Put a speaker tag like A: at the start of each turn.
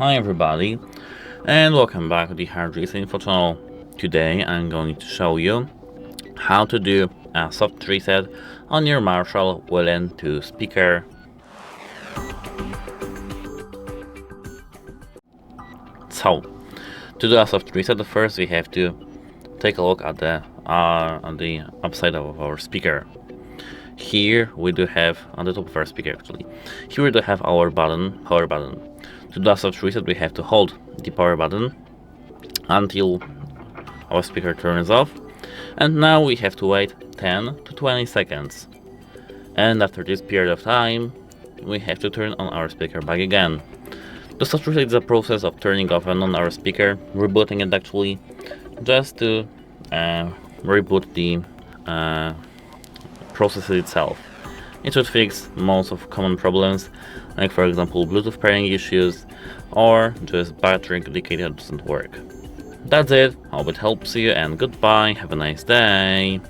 A: Hi everybody, and welcome back to the HardReset.Info channel. Today I'm going to show you how to do a soft reset on your MARSHALL WILLEN II speaker. So, to do a soft reset, first we have to take a look at the upside of our speaker. Here we do have, on the top of our speaker actually, here we do have our power button. To do a soft reset, we have to hold the power button until our speaker turns off, and now we have to wait 10 to 20 seconds. And after this period of time, we have to turn on our speaker back again. The soft reset is a process of turning off and on our speaker, rebooting it actually, just to reboot the process itself. It should fix most of common problems, like for example Bluetooth pairing issues or just battery decay that doesn't work. That's it, hope it helps you, and goodbye, have a nice day.